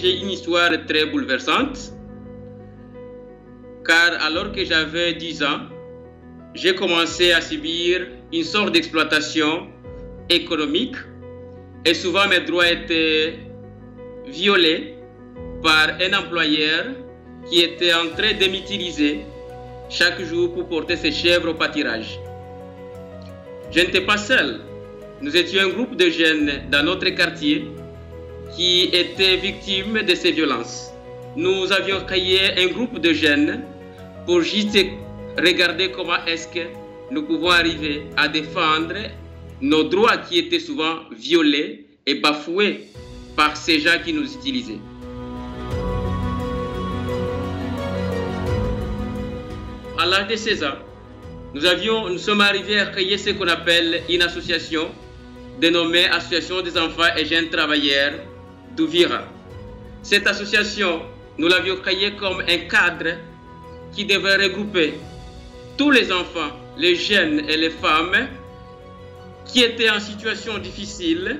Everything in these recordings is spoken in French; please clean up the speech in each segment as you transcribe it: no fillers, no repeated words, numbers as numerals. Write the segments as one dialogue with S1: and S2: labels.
S1: j'ai une histoire très bouleversante, car alors que j'avais 10 ans, j'ai commencé à subir une sorte d'exploitation économique et souvent mes droits étaient violés par un employeur qui était en train de m'utiliser chaque jour pour porter ses chèvres au pâturage. Je n'étais pas seul. Nous étions un groupe de jeunes dans notre quartier qui étaient victimes de ces violences. Nous avions créé un groupe de jeunes pour juste regarder comment est-ce que nous pouvons arriver à défendre nos droits qui étaient souvent violés et bafoués par ces gens qui nous utilisaient. À l'âge de 16 ans, nous sommes arrivés à créer ce qu'on appelle une association dénommée Association des enfants et jeunes travailleurs d'Ouvira. Cette association, nous l'avions créée comme un cadre qui devait regrouper tous les enfants, les jeunes et les femmes qui étaient en situation difficile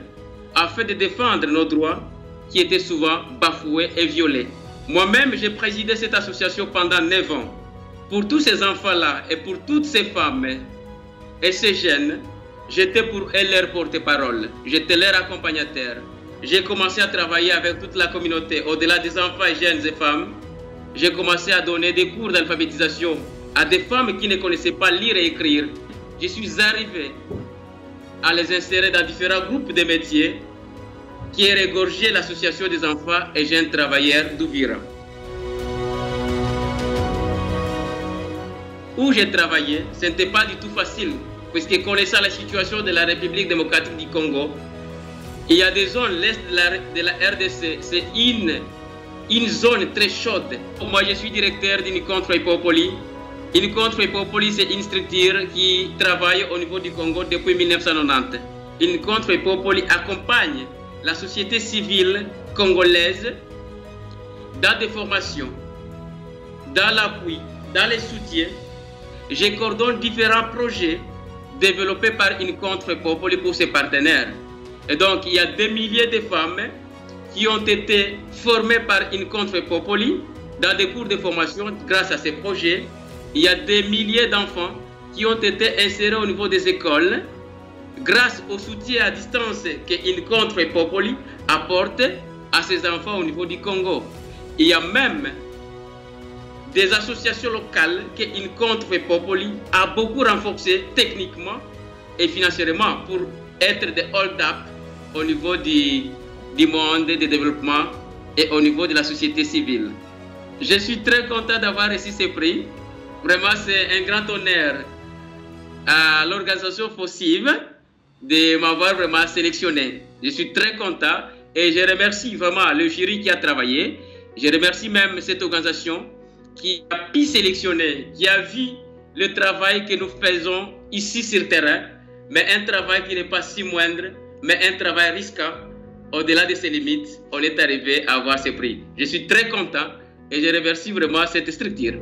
S1: afin de défendre nos droits qui étaient souvent bafoués et violés. Moi-même, j'ai présidé cette association pendant 9 ans. Pour tous ces enfants-là et pour toutes ces femmes et ces jeunes, j'étais pour eux leur porte-parole, j'étais leur accompagnateur. J'ai commencé à travailler avec toute la communauté, au-delà des enfants, jeunes et femmes. J'ai commencé à donner des cours d'alphabétisation à des femmes qui ne connaissaient pas lire et écrire. Je suis arrivé à les insérer dans différents groupes de métiers qui regorgeaient l'association des enfants et jeunes travailleurs d'Ouvira. Où j'ai travaillé, ce n'était pas du tout facile, puisque connaissant la situation de la République démocratique du Congo, il y a des zones, l'est de la RDC, c'est une zone très chaude. Moi, je suis directeur d'une contre-Hippopoli. Une contre-Hippopoli, c'est une structure qui travaille au niveau du Congo depuis 1990. Une contre-Hippopoli accompagne la société civile congolaise dans des formations, dans l'appui, dans les soutiens. Je coordonne différents projets développés par une contre-Hippopoli pour ses partenaires. Et donc, il y a des milliers de femmes qui ont été formées par une contre-Hippopoli dans des cours de formation grâce à ces projets. Il y a des milliers d'enfants qui ont été insérés au niveau des écoles grâce au soutien à distance qu'une contre-Hippopoli apporte à ces enfants au niveau du Congo. Il y a même des associations locales qu'une contre-Hippopoli a beaucoup renforcées techniquement et financièrement pour être des hold-up au niveau du monde du développement et au niveau de la société civile. Je suis très content d'avoir reçu ce prix. Vraiment, c'est un grand honneur à l'organisation FOSIV de m'avoir vraiment sélectionné. Je suis très content et je remercie vraiment le jury qui a travaillé. Je remercie même cette organisation qui a pu sélectionner, qui a vu le travail que nous faisons ici sur le terrain, mais un travail qui n'est pas si moindre, mais un travail risquant. Au-delà de ses limites, on est arrivé à avoir ce prix. Je suis très content et je remercie vraiment cette structure.